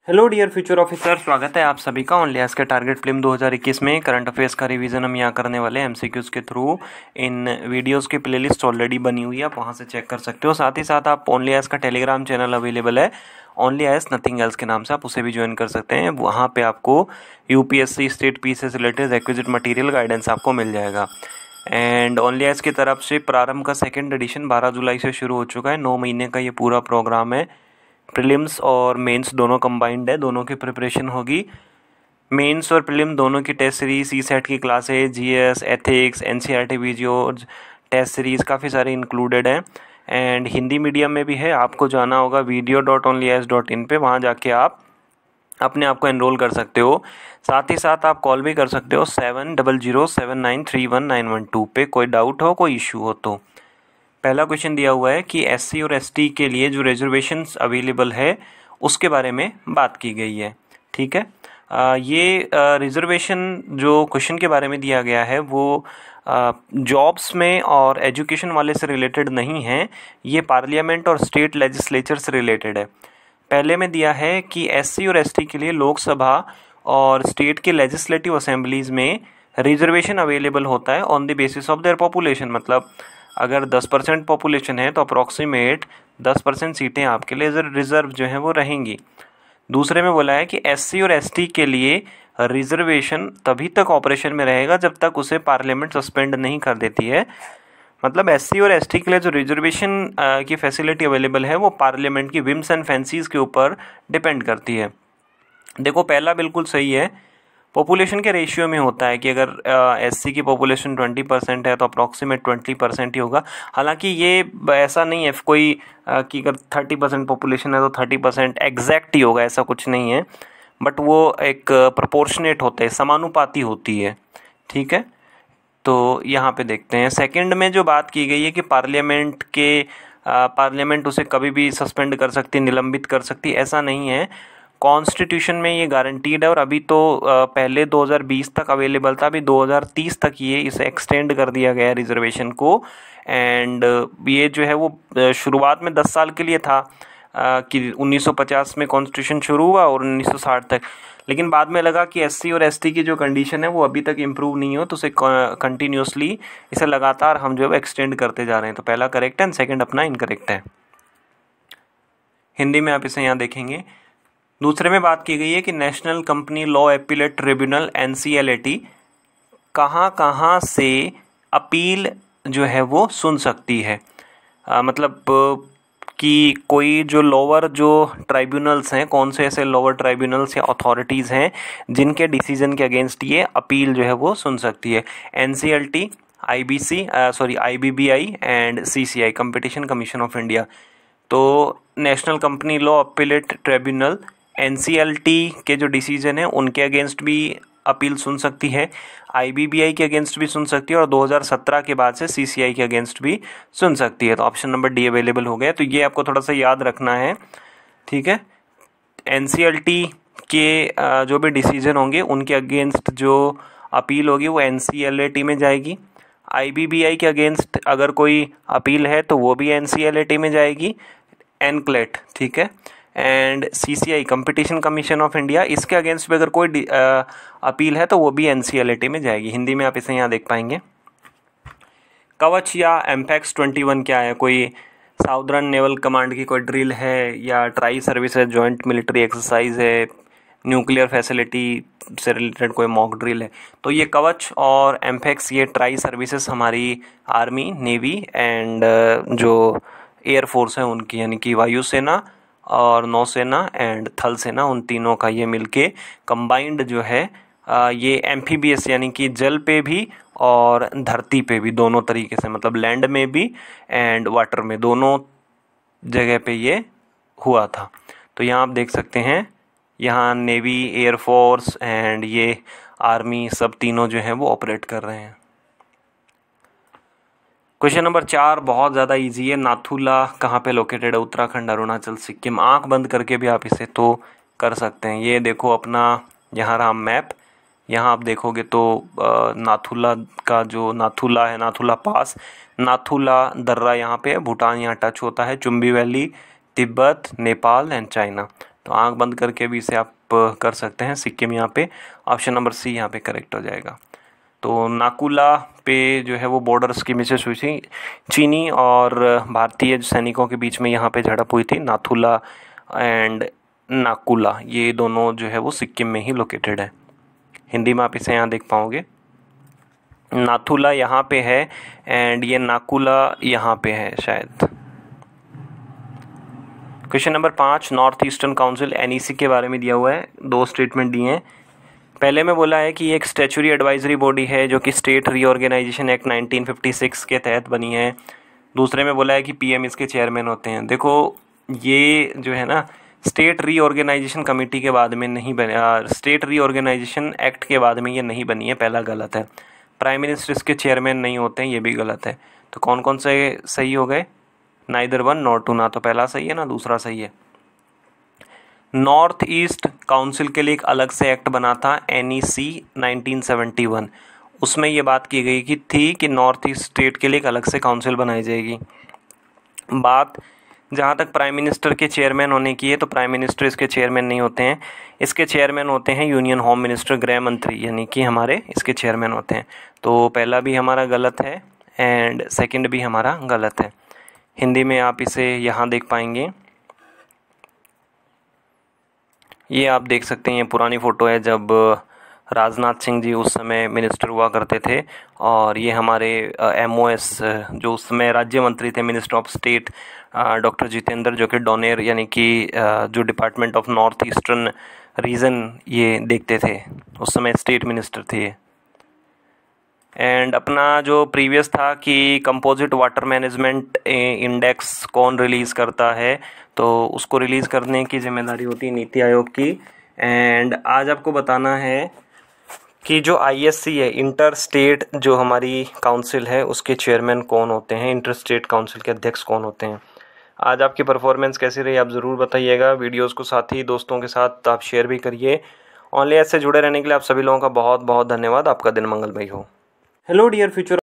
Hello dear future officer, स्वागत है आप सभी का ओनली आज के टारगेट फिल्म 2021 में करंट अफेयर्स का रिवीजन हम यहाँ करने वाले हैं एमसीक्यूज़ के थ्रू। इन वीडियोस की प्लेलिस्ट ऑलरेडी बनी हुई है, आप वहाँ से चेक कर सकते हो। साथ ही साथ आप ओनली आज का टेलीग्राम चैनल अवेलेबल है, ओनली आज नथिंग एल्स के नाम से, आप उसे भी ज्वाइन कर सकते हैं। वहाँ पर आपको यूपीएससी स्टेट पी से रिलेटेड रिक्विजिट मटीरियल गाइडेंस आपको मिल जाएगा। एंड ओनली आज की तरफ से प्रारंभ का सेकेंड एडिशन 12 जुलाई से शुरू हो चुका है। 9 महीने का ये पूरा प्रोग्राम है। प्रीलिम्स और मेंस दोनों कंबाइंड है, दोनों की प्रिपरेशन होगी। मेंस और प्रीलिम दोनों की टेस्ट सीरीज, सीसेट की classes, GS, ethics, NCERT videos, test series काफ़ी सारे इंक्लूडेड हैं। एंड हिंदी मीडियम में भी है। आपको जाना होगा video.onlyas.in पे, वहाँ जाके आप अपने आप को एनरोल कर सकते हो। साथ ही साथ आप कॉल भी कर सकते हो 7007931912 पे, कोई डाउट हो, कोई इशू हो तो। पहला क्वेश्चन दिया हुआ है कि एससी और एसटी के लिए जो रिजर्वेशंस अवेलेबल है उसके बारे में बात की गई है। ठीक है, ये रिजर्वेशन जो क्वेश्चन के बारे में दिया गया है वो जॉब्स में और एजुकेशन वाले से रिलेटेड नहीं है, ये पार्लियामेंट और स्टेट लेजिस्लेचर से रिलेटेड है। पहले में दिया है कि एससी और एसटी के लिए लोकसभा और स्टेट के लेजिस्लेटिव असेंबलीज़ में रिजर्वेशन अवेलेबल होता है on the basis of their population. मतलब अगर 10% पॉपुलेशन है तो अप्रॉक्सीमेट 10% सीटें आपके लिए रिजर्व जो हैं वो रहेंगी। दूसरे में बोला है कि एससी और एसटी के लिए रिजर्वेशन तभी तक ऑपरेशन में रहेगा जब तक उसे पार्लियामेंट सस्पेंड नहीं कर देती है। मतलब एससी और एसटी के लिए जो रिजर्वेशन की फैसिलिटी अवेलेबल है वो पार्लियामेंट की विम्स एंड फैंसीज़ के ऊपर डिपेंड करती है। देखो, पहला बिल्कुल सही है, पॉपुलेशन के रेशियो में होता है कि अगर एससी की पॉपुलेशन 20% है तो अप्रॉक्सीमेट 20% ही होगा। हालांकि ये ऐसा नहीं है कोई कि अगर 30% पॉपुलेशन है तो 30% एग्जैक्ट ही होगा, ऐसा कुछ नहीं है। बट वो एक प्रोपोर्शनेट होता है, समानुपाती होती है। ठीक है, तो यहाँ पे देखते हैं सेकंड में जो बात की गई है कि पार्लियामेंट उसे कभी भी सस्पेंड कर सकती, निलंबित कर सकती, ऐसा नहीं है। कॉन्स्टिट्यूशन में ये गारंटीड है और अभी तो पहले 2020 तक अवेलेबल था, अभी 2030 तक ये इसे एक्सटेंड कर दिया गया रिजर्वेशन को। एंड ये जो है वो शुरुआत में 10 साल के लिए था कि 1950 में कॉन्स्टिट्यूशन शुरू हुआ और 1960 तक, लेकिन बाद में लगा कि एससी और एसटी की जो कंडीशन है वो अभी तक इम्प्रूव नहीं हो तो उसे कंटिन्यूसली इसे लगातार हम जो है एक्सटेंड करते जा रहे हैं। तो पहला करेक्ट है एंड सेकेंड अपना इनकरेक्ट है। हिंदी में आप इसे यहाँ देखेंगे। दूसरे में बात की गई है कि national company law appellate tribunal NCLAT कहाँ से अपील जो है वो सुन सकती है। मतलब कि कोई जो लोअर जो ट्राइब्यूनल्स हैं, कौन से ऐसे लोअर ट्राइब्यूनल्स या अथॉरिटीज़ हैं जिनके डिसीजन के अगेंस्ट ये अपील जो है वो सुन सकती है। NCLT, IBBI and CCI, competition commission of India. तो national company law appellate tribunal NCLT के जो डिसीजन है उनके अगेंस्ट भी अपील सुन सकती है, आईबीबीआई के अगेंस्ट भी सुन सकती है और 2017 के बाद से सीसीआई के अगेंस्ट भी सुन सकती है। तो ऑप्शन नंबर डी अवेलेबल हो गया। तो ये आपको थोड़ा सा याद रखना है। ठीक है, एनसीएलटी के जो भी डिसीजन होंगे उनके अगेंस्ट जो अपील होगी वो एनसीएलएटी में जाएगी। आईबीबीआई के अगेंस्ट अगर कोई अपील है तो वो भी एनसीएलएटी में जाएगी, एनक्लेट। ठीक है, and CCI, competition commission of India, इसके अगेंस्ट भी अगर कोई अपील है तो वो भी एनसीएलएटी में जाएगी। हिंदी में आप इसे यहाँ देख पाएंगे। कवच या एमपैक्स 21 क्या है? कोई साउदर्न नेवल कमांड की कोई ड्रिल है या tri services joint military exercise है, न्यूक्लियर फैसिलिटी से रिलेटेड कोई मॉक ड्रिल है। तो ये कवच और एमपैक्स ये ट्राई सर्विसेज हमारी आर्मी, नेवी एंड जो एयरफोर्स है उनकी, यानी कि वायुसेना और नौसेना एंड थल सेना, उन तीनों का ये मिलके कंबाइंड जो है ये एम्फीबियस यानी कि जल पे भी और धरती पे भी, दोनों तरीके से, मतलब लैंड में भी एंड वाटर में, दोनों जगह पे ये हुआ था। तो यहाँ आप देख सकते हैं, यहाँ नेवी, एयरफोर्स एंड ये आर्मी सब तीनों जो हैं वो ऑपरेट कर रहे हैं। क्वेश्चन नंबर 4 बहुत ज़्यादा इजी है। नाथुला कहाँ पे लोकेटेड है? उत्तराखंड, अरुणाचल, सिक्किम। आंख बंद करके भी आप इसे तो कर सकते हैं। ये देखो अपना यहाँ रहा मैप, यहाँ आप देखोगे तो नाथुला का जो नाथुला है, नाथुला पास, नाथुला दर्रा यहाँ पे है, भूटान यहाँ टच होता है, Chumbi valley, Tibet, Nepal and China. तो आंख बंद करके भी इसे आप कर सकते हैं। सिक्किम यहाँ पे ऑप्शन नंबर सी यहाँ पे करेक्ट हो जाएगा। तो नाकुला पे जो है वो बॉर्डर स्कीमिशेस हुई थी, चीनी और भारतीय सैनिकों के बीच में यहाँ पे झड़प हुई थी। नाथुला एंड नाकुला ये दोनों जो है वो सिक्किम में ही लोकेटेड है। हिंदी में आप इसे यहाँ देख पाओगे, नाथुला यहाँ पे है एंड ये नाकुला यहाँ पे है शायद। Question number 5, north eastern council NEC के बारे में दिया हुआ है। 2 स्टेटमेंट दिए हैं। पहले में बोला है कि ये एक स्टैचुरी एडवाइजरी बॉडी है जो कि स्टेट रीऑर्गेनाइजेशन एक्ट 1956 के तहत बनी है। दूसरे में बोला है कि PM इसके चेयरमैन होते हैं। देखो ये जो है ना स्टेट रीऑर्गेनाइजेशन कमेटी के बाद में नहीं बने, स्टेट रीऑर्गेनाइजेशन एक्ट के बाद में ये नहीं बनी है, पहला गलत है। प्राइम मिनिस्टर इसके चेयरमैन नहीं होते हैं, ये भी गलत है। तो कौन कौन से सही हो गए? नाइदर 1 नॉर 2, ना तो पहला सही है ना दूसरा सही है। नॉर्थ ईस्ट काउंसिल के लिए एक अलग से एक्ट बना था NEC 1971। उसमें ये बात की गई कि थी कि नॉर्थ ईस्ट स्टेट के लिए एक अलग से काउंसिल बनाई जाएगी। बात जहाँ तक प्राइम मिनिस्टर के चेयरमैन होने की है, तो प्राइम मिनिस्टर इसके चेयरमैन नहीं होते हैं। इसके चेयरमैन होते हैं यूनियन होम मिनिस्टर, गृह मंत्री, यानी कि हमारे इसके चेयरमैन होते हैं। तो पहला भी हमारा गलत है एंड सेकंड भी हमारा गलत है। हिंदी में आप इसे यहाँ देख पाएंगे, ये आप देख सकते हैं, ये पुरानी फ़ोटो है जब राजनाथ सिंह जी उस समय मिनिस्टर हुआ करते थे। और ये हमारे MOS जो उस समय राज्य मंत्री थे, minister of state doctor Jitendra, जो कि डोनेर यानी कि जो department of north eastern region ये देखते थे, उस समय स्टेट मिनिस्टर थे ये। एंड अपना जो प्रीवियस था कि कंपोजिट वाटर मैनेजमेंट इंडेक्स कौन रिलीज़ करता है, तो उसको रिलीज़ करने की जिम्मेदारी होती है नीति आयोग की। एंड आज आपको बताना है कि जो ISC है, इंटर स्टेट जो हमारी काउंसिल है, उसके चेयरमैन कौन होते हैं, इंटर स्टेट काउंसिल के अध्यक्ष कौन होते हैं। आज आपकी परफॉर्मेंस कैसी रही आप ज़रूर बताइएगा। वीडियोज़ को साथ ही दोस्तों के साथ आप शेयर भी करिए। ऑनलाइन से जुड़े रहने के लिए आप सभी लोगों का बहुत बहुत धन्यवाद। आपका दिन मंगलमय हो। Hello dear future